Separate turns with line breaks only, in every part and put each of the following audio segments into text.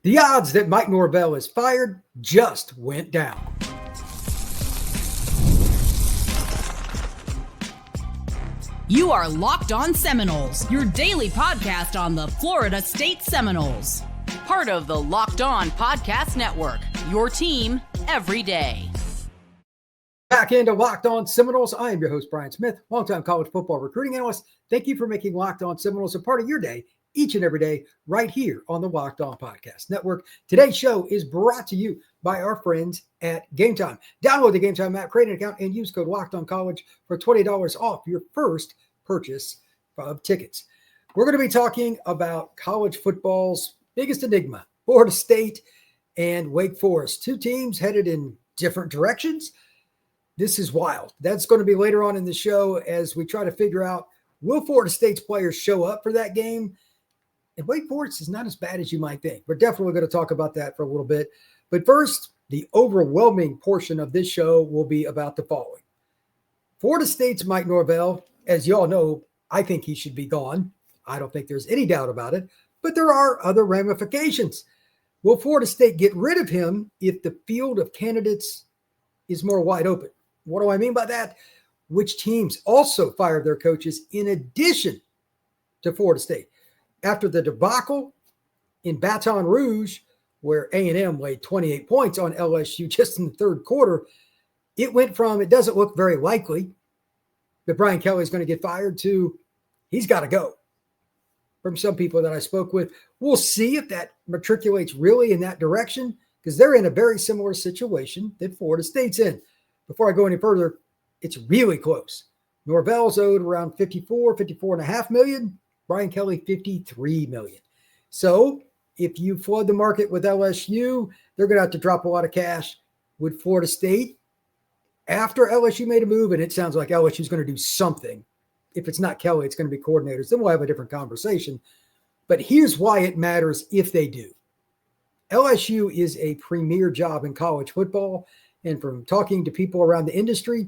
The odds that Mike Norvell is fired just went down.
You are Locked On Seminoles, your daily podcast on the Florida State Seminoles. Part of the Locked On Podcast Network, your team every day.
Back into Locked On Seminoles. I am your host, Brian Smith, longtime college football recruiting analyst. Thank you for making Locked On Seminoles a part of your day each and every day right here on the Locked On Podcast Network. Today's show is brought to you by our friends at Gametime. Download the Gametime app, create an account, and use code LOCKEDONCollege for $20 off your first purchase of tickets. We're going to be talking about college football's biggest enigma, Florida State and Wake Forest. Two teams headed in different directions. This is wild. That's going to be later on in the show as we try to figure out, will Florida State's players show up for that game? And Wake Forest is not as bad as you might think. We're definitely going to talk about that for a little bit. But first, the overwhelming portion of this show will be about the following. Florida State's Mike Norvell, as you all know, I think he should be gone. I don't think there's any doubt about it. But there are other ramifications. Will Florida State get rid of him if the field of candidates is more wide open? What do I mean by that? Which teams also fired their coaches in addition to Florida State? After the debacle in Baton Rouge, where A&M laid 28 points on LSU just in the third quarter, it went from it doesn't look very likely that Brian Kelly is going to get fired to he's got to go. From some people that I spoke with, we'll see if that matriculates really in that direction because they're in a very similar situation that Florida State's in. Before I go any further, it's really close. Norvell's owed around 54.5 million. Brian Kelly, 53 million. So if you flood the market with LSU, they're going to have to drop a lot of cash. With Florida State, after LSU made a move, and it sounds like LSU is going to do something. If it's not Kelly, it's going to be coordinators. Then we'll have a different conversation. But here's why it matters if they do. LSU is a premier job in college football. And from talking to people around the industry,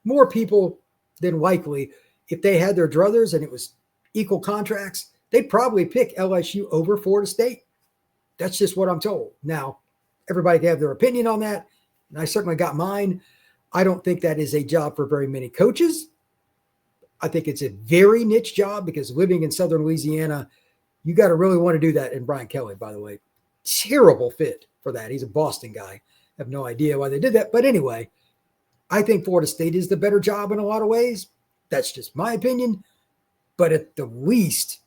more people than likely, if they had their druthers and it was equal contracts, they'd probably pick LSU over Florida State. That's just what I'm told. Now, everybody can have their opinion on that, and I certainly got mine. I don't think that is a job for very many coaches. I think it's a very niche job because living in Southern Louisiana, you got to really want to do that. And Brian Kelly, by the way, terrible fit for that. He's a Boston guy. I have no idea why they did that. But anyway, I think Florida State is the better job in a lot of ways. That's just my opinion. But at the least,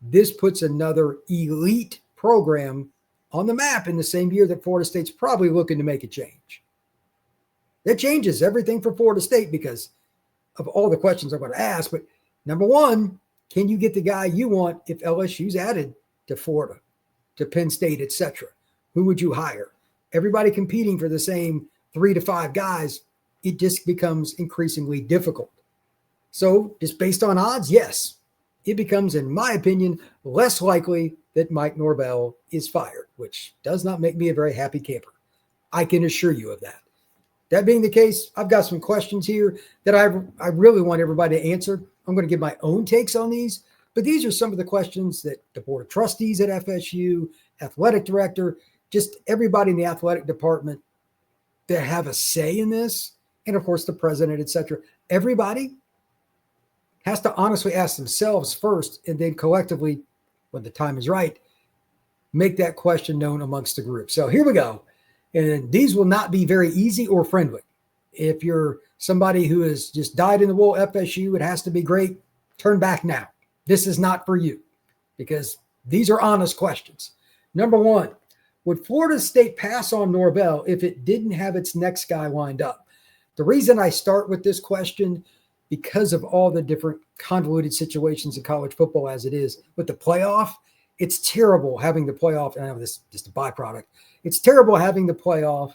this puts another elite program on the map in the same year that Florida State's probably looking to make a change. That changes everything for Florida State because of all the questions I'm going to ask. But number one, can you get the guy you want if LSU's added to Florida, to Penn State, etc.? Who would you hire? Everybody competing for the same 3 to 5 guys, it just becomes increasingly difficult. So just based on odds, yes, it becomes, in my opinion, less likely that Mike Norvell is fired, which does not make me a very happy camper. I can assure you of that. That being the case, I've got some questions here that I really want everybody to answer. I'm going to give my own takes on these, but these are some of the questions that the board of trustees at FSU, athletic director, just everybody in the athletic department that have a say in this, and of course the president, etc. Everybody has to honestly ask themselves first, and then collectively, when the time is right, make that question known amongst the group. So here we go. And these will not be very easy or friendly. If you're somebody who has just dyed in the wool FSU, it has to be great. Turn back now. This is not for you because these are honest questions. Number one, would Florida State pass on Norvell if it didn't have its next guy lined up? The reason I start with this question, because of all the different convoluted situations in college football as it is with the playoff, it's terrible having the playoff. And I know this is just a byproduct. It's terrible having the playoff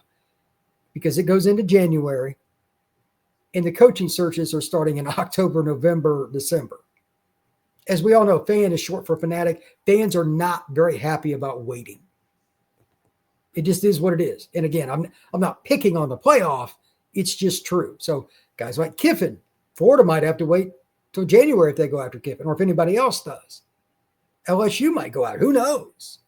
because it goes into January and the coaching searches are starting in October, November, December. As we all know, fan is short for fanatic. Fans are not very happy about waiting. It just is what it is. And again, I'm not picking on the playoff. It's just true. So guys like Kiffin, Florida might have to wait till January if they go after Kiffin, or if anybody else does. LSU might go out. Who knows?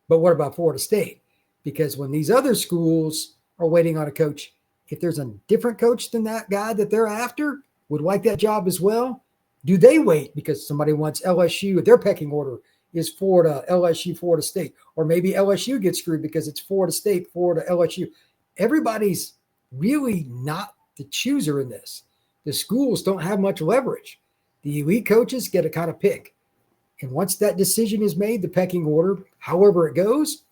But what about Florida State? Because when these other schools are waiting on a coach, if there's a different coach than that guy that they're after, would like that job as well, do they wait because somebody wants LSU, their pecking order is Florida, LSU, Florida State, or maybe LSU gets screwed because it's Florida State, Florida, LSU. Everybody's really not the chooser in this. The schools don't have much leverage. The elite coaches get to kind of pick. And once that decision is made, the pecking order, however it goes,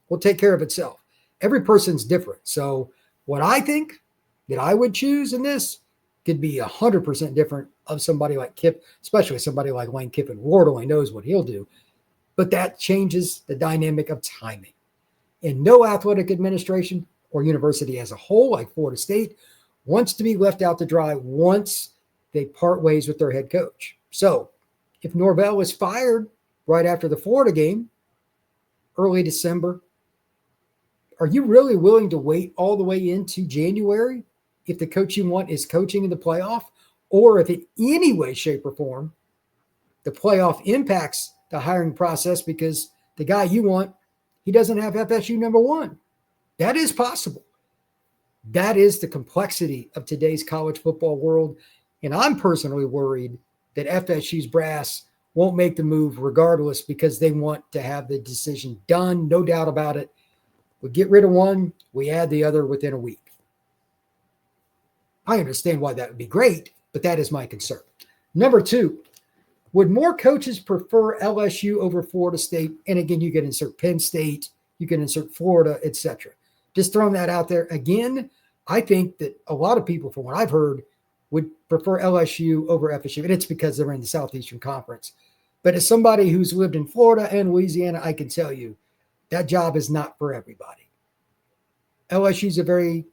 will take care of itself. Every person's different. So what I think that I would choose in this could be 100% different of somebody like Kip, especially somebody like Lane Kiffin. Lord only knows what he'll do. But that changes the dynamic of timing. And no athletic administration or university as a whole, like Florida State, wants to be left out to dry once they part ways with their head coach. So if Norvell was fired right after the Florida game, early December, are you really willing to wait all the way into January if the coach you want is coaching in the playoff? Or if in any way, shape, or form, the playoff impacts the hiring process because the guy you want, he doesn't have FSU number one. That is possible. That is the complexity of today's college football world. And I'm personally worried that FSU's brass won't make the move regardless because they want to have the decision done, no doubt about it. We get rid of one, we add the other within a week. I understand why that would be great, but that is my concern. Number two, would more coaches prefer LSU over Florida State? And again, you can insert Penn State, you can insert Florida, etc. Just throwing that out there. Again, I think that a lot of people, from what I've heard, would prefer LSU over FSU. And it's because they're in the Southeastern Conference. But as somebody who's lived in Florida and Louisiana, I can tell you that job is not for everybody. LSU is a very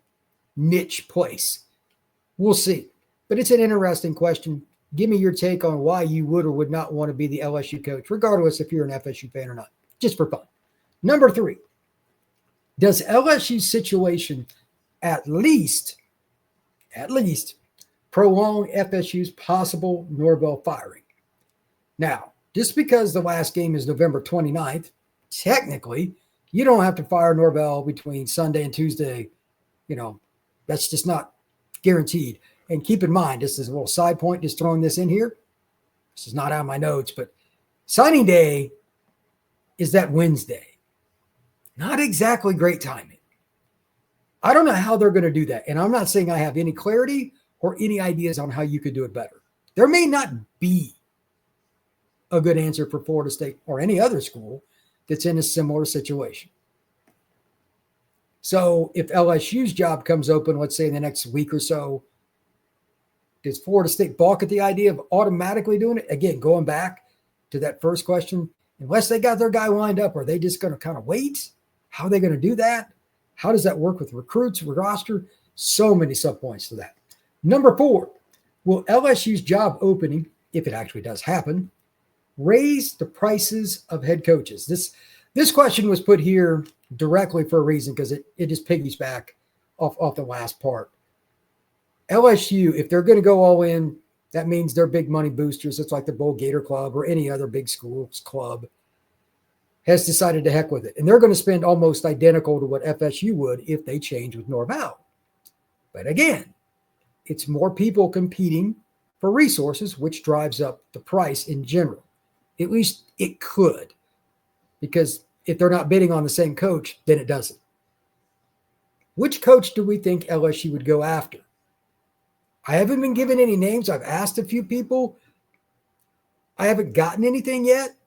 niche place. We'll see. But it's an interesting question. Give me your take on why you would or would not want to be the LSU coach, regardless if you're an FSU fan or not, just for fun. Number three, does LSU's situation at least prolong FSU's possible Norvell firing? Now, just because the last game is November 29th, technically, you don't have to fire Norvell between Sunday and Tuesday. You know, that's just not guaranteed. And keep in mind, this is a little side point, just throwing this in here. This is not out of my notes, but signing day is that Wednesday. Not exactly great timing. I don't know how they're going to do that. And I'm not saying I have any clarity or any ideas on how you could do it better. There may not be a good answer for Florida State or any other school that's in a similar situation. So if LSU's job comes open, let's say in the next week or so, does Florida State balk at the idea of automatically doing it? Again, going back to that first question, unless they got their guy lined up, are they just going to kind of wait? How are they going to do that? How does that work with recruits, roster? So many subpoints to that. Number four, will LSU's job opening, if it actually does happen, raise the prices of head coaches? This question was put here directly for a reason because it just piggies back off the last part. LSU, if they're going to go all in, that means they're big money boosters. It's like the Bull Gator Club or any other big schools club has decided to heck with it. And they're going to spend almost identical to what FSU would if they change with Norvell. But again, it's more people competing for resources, which drives up the price in general. At least it could, because if they're not bidding on the same coach, then it doesn't. Which coach do we think LSU would go after? I haven't been given any names. I've asked a few people. I haven't gotten anything yet.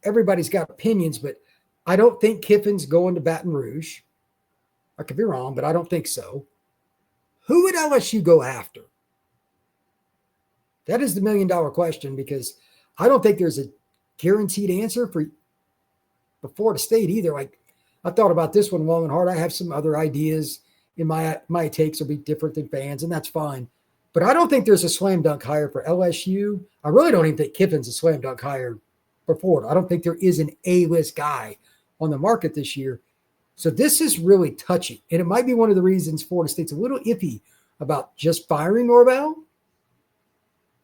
Everybody's got opinions, but I don't think Kiffin's going to Baton Rouge. I could be wrong, but I don't think so. Who would LSU go after? That is the $1 million question, because I don't think there's a guaranteed answer for Florida State either. Like, I thought about this one long and hard. I have some other ideas, and my takes will be different than fans, and that's fine. But I don't think there's a slam dunk hire for LSU. I really don't even think Kiffin's a slam dunk hire for Florida. I don't think there is an A-list guy on the market this year. So this is really touchy. And it might be one of the reasons Florida State's a little iffy about just firing Norvell.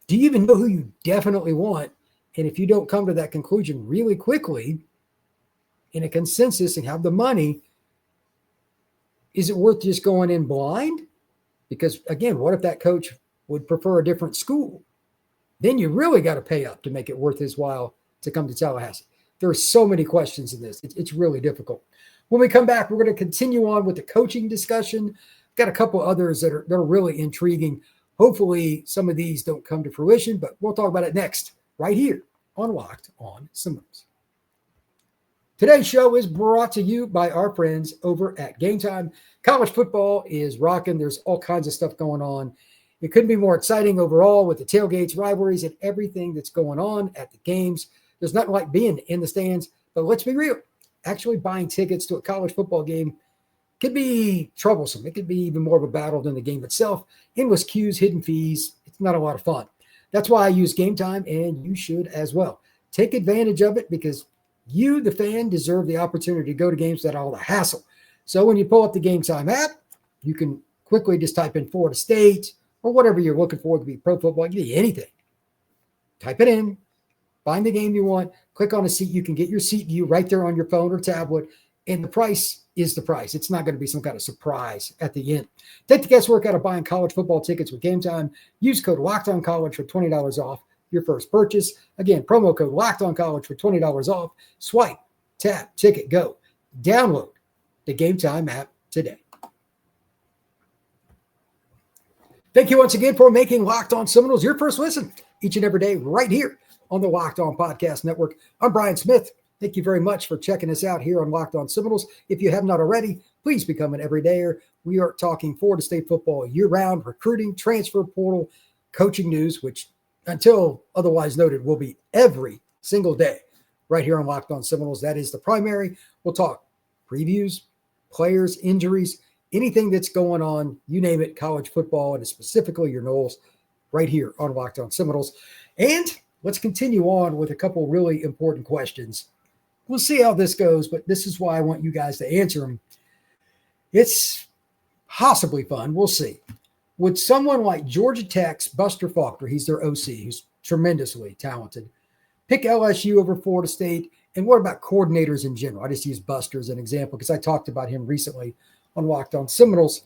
Do you even know who you definitely want? And if you don't come to that conclusion really quickly, in a consensus and have the money, is it worth just going in blind? Because again, what if that coach would prefer a different school? Then you really got to pay up to make it worth his while to come to Tallahassee. There are so many questions in this. It's really difficult. When we come back, we're going to continue on with the coaching discussion. Got a couple others that are really intriguing. Hopefully some of these don't come to fruition, but we'll talk about it next right here on Locked on Seminoles. Today's show is brought to you by our friends over at Gametime. College football is rocking. There's all kinds of stuff going on. It couldn't be more exciting overall with the tailgates, rivalries, and everything that's going on at the games. There's nothing like being in the stands, but let's be real. Actually buying tickets to a college football game could be troublesome. It could be even more of a battle than the game itself. Endless queues, hidden fees. It's not a lot of fun. That's why I use Gametime, and you should as well. Take advantage of it because you, the fan, deserve the opportunity to go to games without all the hassle. So when you pull up the Gametime app, you can quickly just type in Florida State or whatever you're looking for. It could be pro football, it could be anything. Type it in, find the game you want, click on a seat. You can get your seat view right there on your phone or tablet, and the price is the price. It's not going to be some kind of surprise at the end. Take the guesswork out of buying college football tickets with Gametime. Use code LOCKEDONCollege for $20 off your first purchase. Again, promo code LOCKEDONCollege for $20 off. Swipe, tap, ticket, go. Download the Gametime app today. Thank you once again for making Locked on Seminoles your first listen each and every day right here on the Locked on Podcast Network. I'm Brian Smith. Thank you very much for checking us out here on Locked on Seminoles. If you have not already, please become an everydayer. We are talking Florida State football year-round, recruiting, transfer portal, coaching news, which until otherwise noted will be every single day right here on Locked on Seminoles. That is the primary. We'll talk previews, players, injuries, anything that's going on, you name it, college football, and specifically your Noles, right here on Locked on Seminoles. And let's continue on with a couple really important questions. We'll see how this goes, but this is why I want you guys to answer them. It's possibly fun. We'll see. Would someone like Georgia Tech's Buster Faulkner, he's their OC, who's tremendously talented, pick LSU over Florida State? And what about coordinators in general? I just use Buster as an example because I talked about him recently on Locked on Seminoles.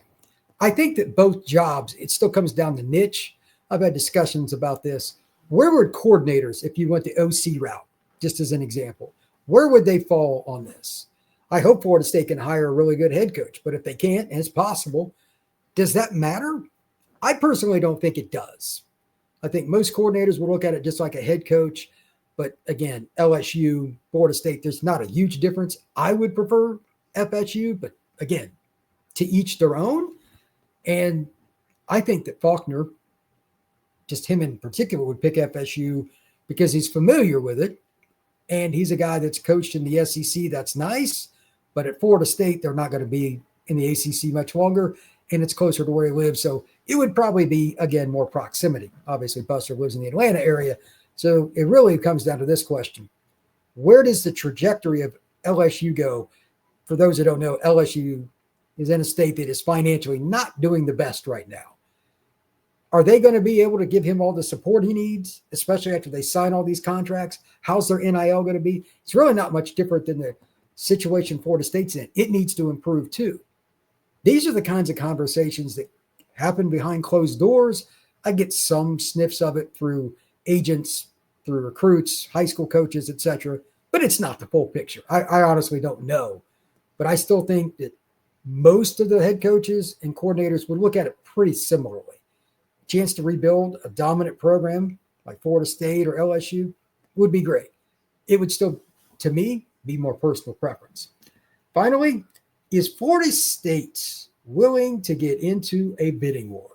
I think that both jobs, it still comes down to niche. I've had discussions about this. Where would coordinators, if you went the OC route, just as an example, where would they fall on this? I hope Florida State can hire a really good head coach, but if they can't, and it's possible, does that matter? I personally don't think it does. I think most coordinators will look at it just like a head coach. But again, LSU, Florida State, there's not a huge difference. I would prefer FSU, but again, to each their own. And I think that Faulkner, just him in particular, would pick FSU because he's familiar with it. And he's a guy that's coached in the SEC. That's nice. But at Florida State, they're not going to be in the ACC much longer. And it's closer to where he lives. So it would probably be, again, more proximity. Obviously, Buster lives in the Atlanta area. So it really comes down to this question. Where does the trajectory of LSU go? For those that don't know, LSU is in a state that is financially not doing the best right now. Are they going to be able to give him all the support he needs, especially after they sign all these contracts? How's their NIL going to be? It's really not much different than the situation Florida State's in. It needs to improve too. These are the kinds of conversations that happen behind closed doors. I get some sniffs of it through agents, through recruits, high school coaches, etc. But it's not the full picture. I honestly don't know. But I still think that most of the head coaches and coordinators would look at it pretty similarly. Chance to rebuild a dominant program like Florida State or LSU would be great. It would still, to me, be more personal preference. Finally, is Florida State willing to get into a bidding war?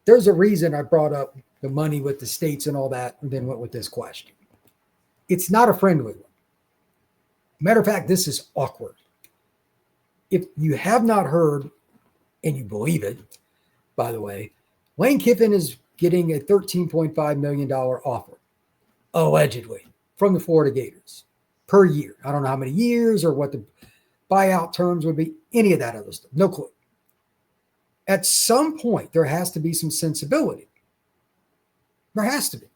There's a reason I brought up the money with the states and all that, and then went with this question. It's not a friendly one. Matter of fact, this is awkward. If you have not heard, and you believe it, by the way, Lane Kiffin is getting a $13.5 million offer, allegedly, from the Florida Gators per year. I don't know how many years or what the buyout terms would be, any of that other stuff. No clue. At some point, there has to be some sensibility. There has to be.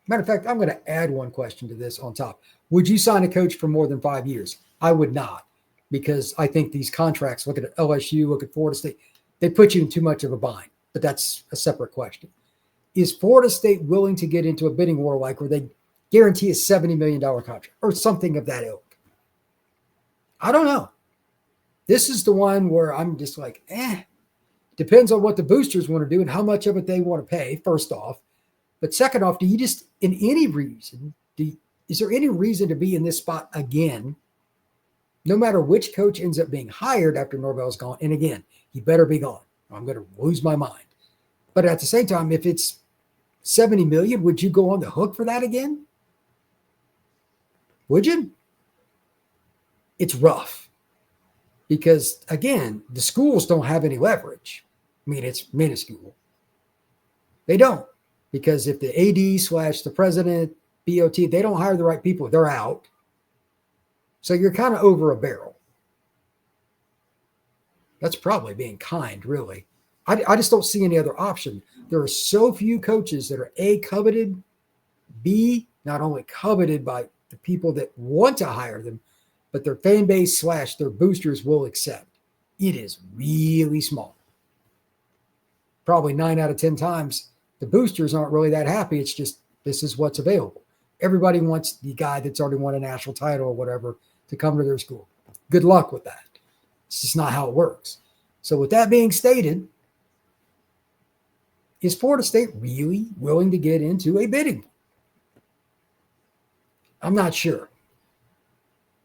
Matter of fact, I'm going to add one question to this on top. Would you sign a coach for more than 5 years? I would not, because I think these contracts, look at LSU, look at Florida State, they put you in too much of a bind, but that's a separate question. Is Florida State willing to get into a bidding war like where they guarantee a $70 million contract or something of that ilk? I don't know. This is the one where I'm just like, depends on what the boosters want to do and how much of it they want to pay, first off. But second off, do you just, in any reason, is there any reason to be in this spot again, no matter which coach ends up being hired after Norvell's gone? And again, he better be gone. I'm going to lose my mind. But at the same time, if it's $70 million, would you go on the hook for that again? Would you? It's rough because, again, the schools don't have any leverage. I mean, it's minuscule. They don't, because if the AD / the president, BOT, they don't hire the right people, they're out. So you're kind of over a barrel. That's probably being kind, really. I just don't see any other option. There are so few coaches that are A, coveted, B, not only coveted by the people that want to hire them, but their fan base / their boosters will accept. It is really small. Probably 9 out of 10 times, the boosters aren't really that happy. It's just, this is what's available. Everybody wants the guy that's already won a national title or whatever to come to their school. Good luck with that. It's just not how it works. So with that being stated, is Florida State really willing to get into a bidding? I'm not sure.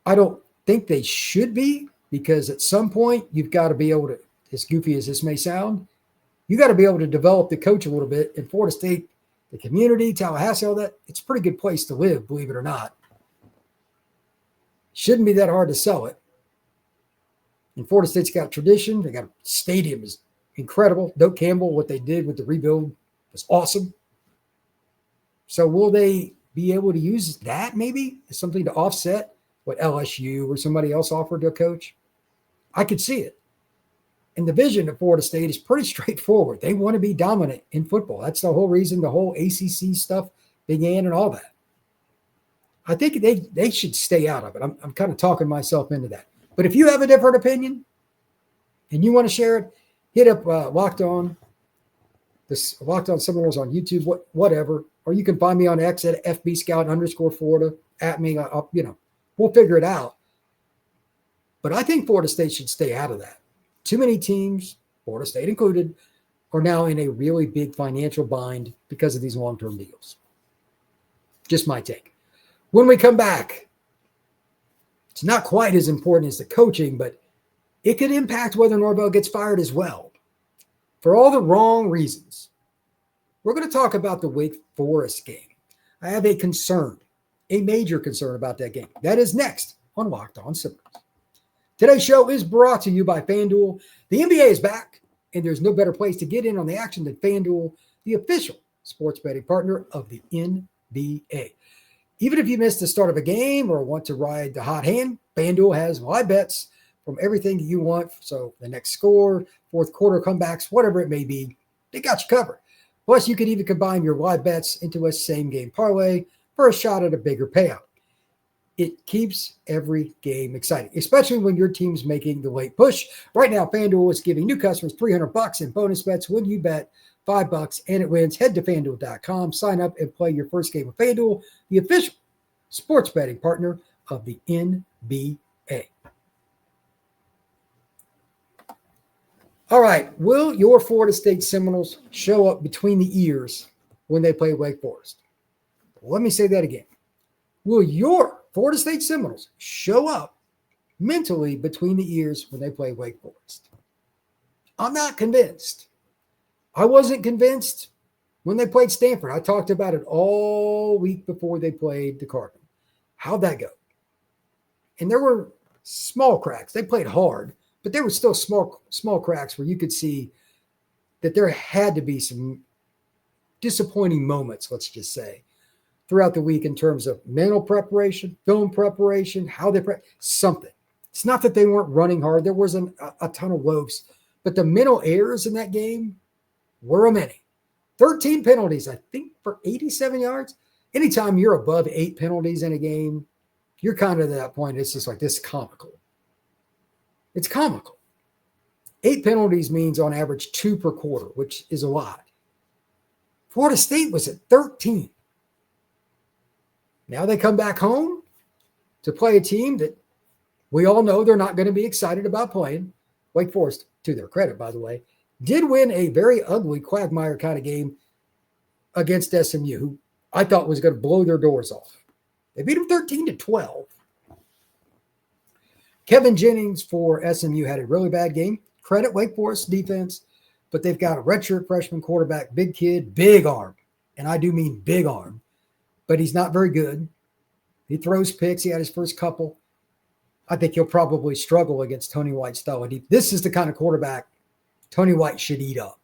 I don't think they should be, because at some point you've got to be able to, as goofy as this may sound, you got to be able to develop the coach a little bit. In Florida State, the community, Tallahassee, all that, it's a pretty good place to live, believe it or not. Shouldn't be that hard to sell it. And Florida State's got tradition. They got a stadium is incredible. Doak Campbell, what they did with the rebuild was awesome. So will they be able to use that maybe as something to offset what LSU or somebody else offered to a coach? I could see it. And the vision of Florida State is pretty straightforward. They want to be dominant in football. That's the whole reason the whole ACC stuff began and all that. I think they should stay out of it. I'm kind of talking myself into that. But if you have a different opinion and you want to share it, hit up Locked On Seminoles on YouTube, whatever. Or you can find me on X at FBScout_Florida, at me. We'll figure it out. But I think Florida State should stay out of that. Too many teams, Florida State included, are now in a really big financial bind because of these long-term deals. Just my take. When we come back, it's not quite as important as the coaching, but it could impact whether Norvell gets fired as well. For all the wrong reasons. We're going to talk about the Wake Forest game. I have a major concern about that game. That is next on Locked On Seminoles. Today's show is brought to you by FanDuel. The NBA is back, and there's no better place to get in on the action than FanDuel, the official sports betting partner of the NBA. Even if you missed the start of a game or want to ride the hot hand, FanDuel has live bets from everything you want. So the next score, fourth quarter comebacks, whatever it may be, they got you covered. Plus, you can even combine your live bets into a same-game parlay for a shot at a bigger payout. It keeps every game exciting, especially when your team's making the late push. Right now, FanDuel is giving new customers $300 in bonus bets when you bet $5 and it wins. Head to FanDuel.com, sign up, and play your first game of FanDuel, the official sports betting partner of the NBA. All right, will your Florida State Seminoles show up between the ears when they play Wake Forest? Let me say that again. Will your Florida State Seminoles show up mentally between the ears when they play Wake Forest? I'm not convinced. I wasn't convinced when they played Stanford. I talked about it all week before they played the Cardinals. How'd that go? And there were small cracks. They played hard, but there were still small cracks where you could see that there had to be some disappointing moments, let's just say, throughout the week in terms of mental preparation, film preparation, how they something. It's not that they weren't running hard. There wasn't a ton of loafs, but the mental errors in that game were a many. 13 penalties, I think, for 87 yards. Anytime you're above 8 penalties in a game, you're kind of at that point. It's just like, this is comical. It's comical. 8 penalties means on average 2 per quarter, which is a lot. Florida State was at 13. Now they come back home to play a team that we all know they're not going to be excited about playing. Wake Forest, to their credit, by the way, did win a very ugly quagmire kind of game against SMU, who I thought was going to blow their doors off. They beat them 13-12. Kevin Jennings for SMU had a really bad game. Credit Wake Forest defense, but they've got a redshirt freshman quarterback, big kid, big arm. And I do mean big arm, but he's not very good. He throws picks. He had his first couple. I think he'll probably struggle against Tony White's style. This is the kind of quarterback Tony White should eat up.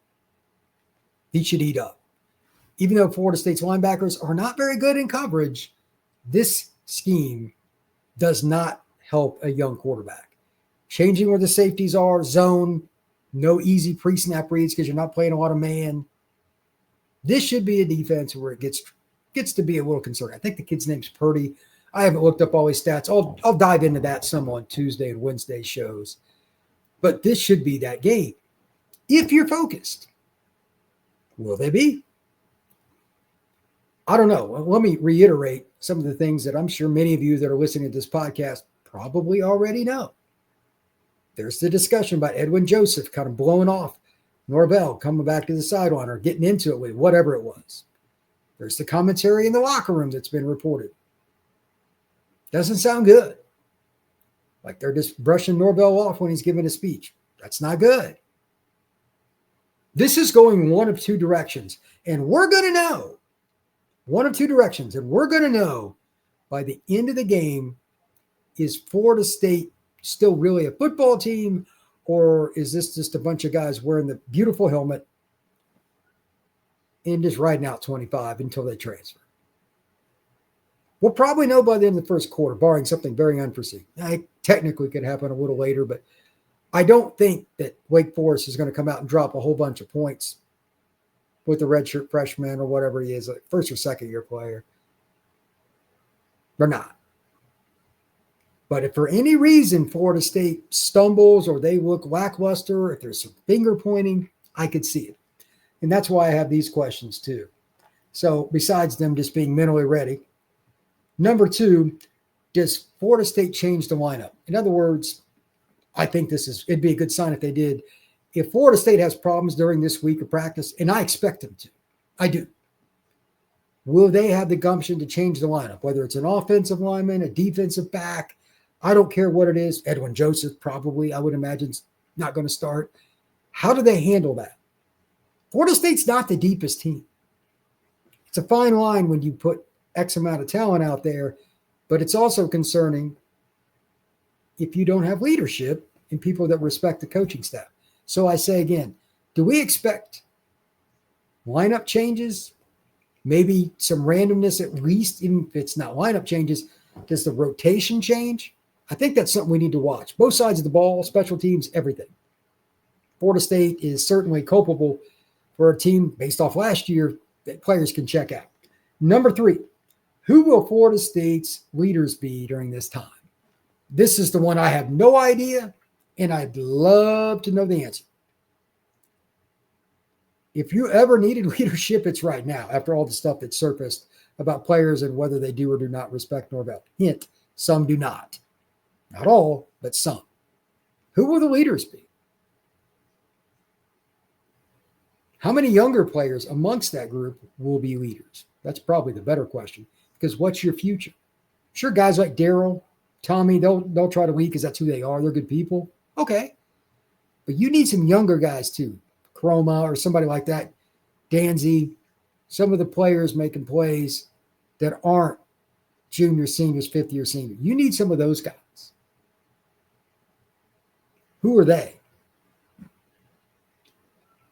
He should eat up. Even though Florida State's linebackers are not very good in coverage, this scheme does not help a young quarterback. Changing where the safeties are, zone, no easy pre-snap reads because you're not playing a lot of man. This should be a defense where it gets to be a little concerning. I think the kid's name's Purdy. I haven't looked up all his stats. I'll dive into that some on Tuesday and Wednesday shows. But this should be that game. If you're focused, will they be? I don't know. Let me reiterate some of the things that I'm sure many of you that are listening to this podcast probably already know. There's the discussion about Edwin Joseph kind of blowing off Norvell, coming back to the sideline or getting into it with whatever it was. There's the commentary in the locker room that's been reported. Doesn't sound good. Like they're just brushing Norvell off when he's giving a speech. That's not good. This is going one of 2 directions, and we're going to know. One of 2 directions, and we're going to know by the end of the game, is Florida State still really a football team, or is this just a bunch of guys wearing the beautiful helmet and just riding out 25 until they transfer? We'll probably know by the end of the first quarter, barring something very unforeseen. It technically could happen a little later, but I don't think that Wake Forest is going to come out and drop a whole bunch of points with the redshirt freshman or whatever he is, like first or second year player. They're not. But if for any reason Florida State stumbles or they look lackluster, if there's some finger pointing, I could see it. And that's why I have these questions too. So besides them just being mentally ready, number 2, does Florida State change the lineup? In other words, I think it'd be a good sign if they did. If Florida State has problems during this week of practice, and I expect them to, I do, will they have the gumption to change the lineup? Whether it's an offensive lineman, a defensive back, I don't care what it is. Edwin Joseph probably, I would imagine, is not going to start. How do they handle that? Florida State's not the deepest team. It's a fine line when you put X amount of talent out there, but it's also concerning if you don't have leadership and people that respect the coaching staff. So I say again, do we expect lineup changes? Maybe some randomness at least, even if it's not lineup changes. Does the rotation change? I think that's something we need to watch. Both sides of the ball, special teams, everything. Florida State is certainly culpable for a team based off last year that players can check out. Number 3, who will Florida State's leaders be during this time? This is the one I have no idea, and I'd love to know the answer. If you ever needed leadership, it's right now, after all the stuff that surfaced about players and whether they do or do not respect Norvell. Hint, some do not. Not all, but some. Who will the leaders be? How many younger players amongst that group will be leaders? That's probably the better question, because what's your future? Sure, guys like Daryl, Tommy, they'll try to lead because that's who they are. They're good people. Okay. But you need some younger guys too. Chroma or somebody like that. Danzy, some of the players making plays that aren't juniors, seniors, fifth-year seniors. You need some of those guys. Who are they?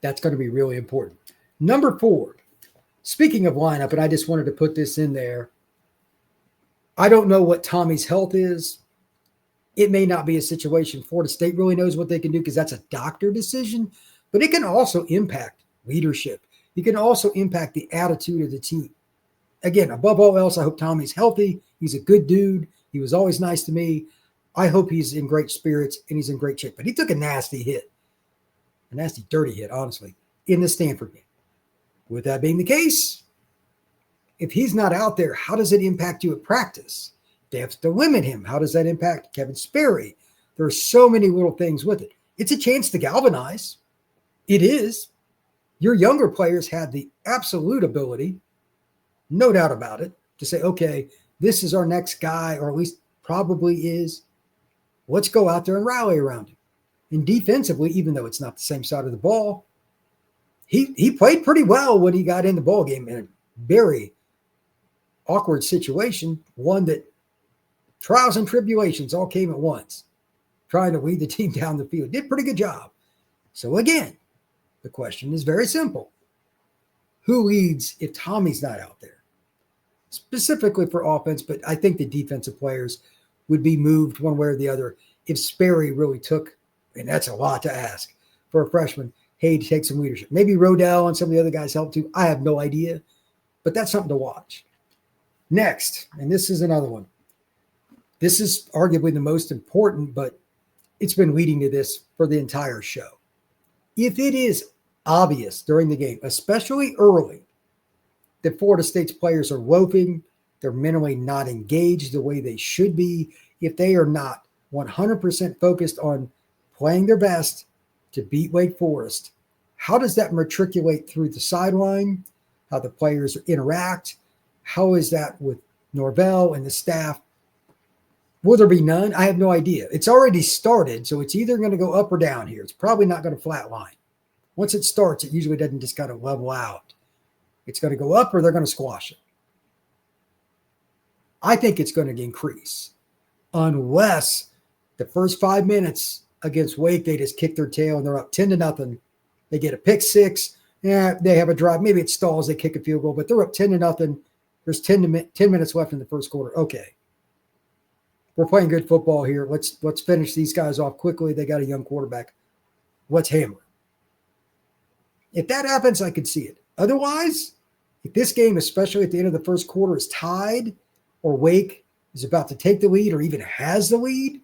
That's going to be really important. Number 4, speaking of lineup, and I just wanted to put this in there, I don't know what Tommy's health is. It may not be a situation Florida State really knows what they can do because that's a doctor decision, but it can also impact leadership. It can also impact the attitude of the team. Again, above all else, I hope Tommy's healthy. He's a good dude. He was always nice to me. I hope he's in great spirits and he's in great shape. But he took a nasty hit, a nasty, dirty hit, honestly, in the Stanford game. With that being the case, if he's not out there, how does it impact you at practice? They have to limit him. How does that impact Kevin Sperry? There are so many little things with it. It's a chance to galvanize. It is. Your younger players have the absolute ability, no doubt about it, to say, okay, this is our next guy, or at least probably is. Let's go out there and rally around him. And defensively, even though it's not the same side of the ball, he played pretty well when he got in the ball game in a very awkward situation, one that trials and tribulations all came at once, trying to lead the team down the field. Did a pretty good job. So again, the question is very simple. Who leads if Tommy's not out there? Specifically for offense, but I think the defensive players would be moved one way or the other if Sperry really took, and that's a lot to ask for a freshman, hey, to take some leadership. Maybe Rodell and some of the other guys help too. I have no idea, but that's something to watch. Next, and this is another one. This is arguably the most important, but it's been leading to this for the entire show. If it is obvious during the game, especially early, that Florida State's players are loafing, they're mentally not engaged the way they should be, if they are not 100% focused on playing their best to beat Wake Forest, how does that matriculate through the sideline? How the players interact? How is that with Norvell and the staff? Will there be none? I have no idea. It's already started, so it's either going to go up or down here. It's probably not going to flatline. Once it starts, it usually doesn't just kind of level out. It's going to go up or they're going to squash it. I think it's going to increase unless the first 5 minutes against Wake, they just kick their tail and they're up 10-0. They get a pick six. Yeah, they have a drive. Maybe it stalls. They kick a field goal, but they're up 10-0. There's 10 minutes left in the first quarter. Okay. We're playing good football here. Let's finish these guys off quickly. They got a young quarterback. Let's hammer. If that happens, I could see it. Otherwise, if this game, especially at the end of the first quarter, is tied or Wake is about to take the lead or even has the lead,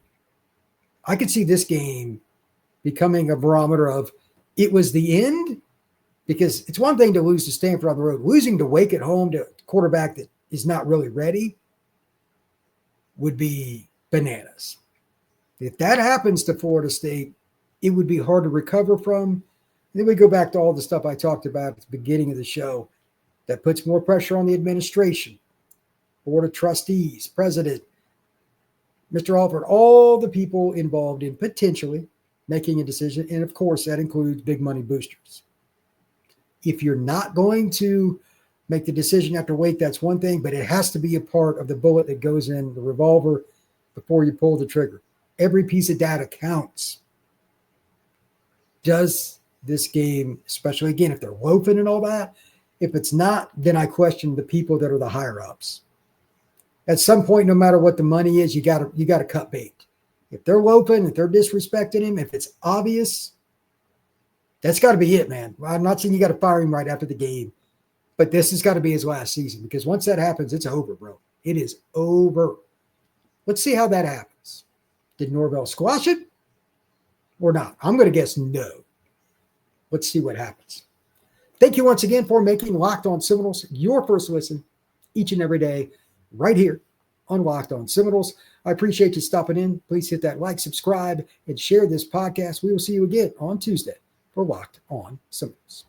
I could see this game becoming a barometer of it was the end, because it's one thing to lose to Stanford on the road. Losing to Wake at home to a quarterback that is not really ready would be bananas. If that happens to Florida State, it would be hard to recover from. And then we go back to all the stuff I talked about at the beginning of the show that puts more pressure on the administration, board of trustees, president, Mr. Alford, all the people involved in potentially making a decision. And of course, that includes big money boosters. If you're not going to make the decision after Wake, that's one thing, but it has to be a part of the bullet that goes in the revolver before you pull the trigger. Every piece of data counts. Does this game, especially again, if they're loafing and all that, if it's not, then I question the people that are the higher ups. At some point, no matter what the money is, you got to cut bait. If they're loafing, if they're disrespecting him, if it's obvious, that's got to be it, man. I'm not saying you got to fire him right after the game, but this has got to be his last season, because once that happens, it's over, bro. It is over. Let's see how that happens. Did Norvell squash it or not? I'm going to guess no. Let's see what happens. Thank you once again for making Locked On Seminoles your first listen each and every day right here on Locked On Seminoles. I appreciate you stopping in. Please hit that like, subscribe, and share this podcast. We will see you again on Tuesday for Locked On Seminoles.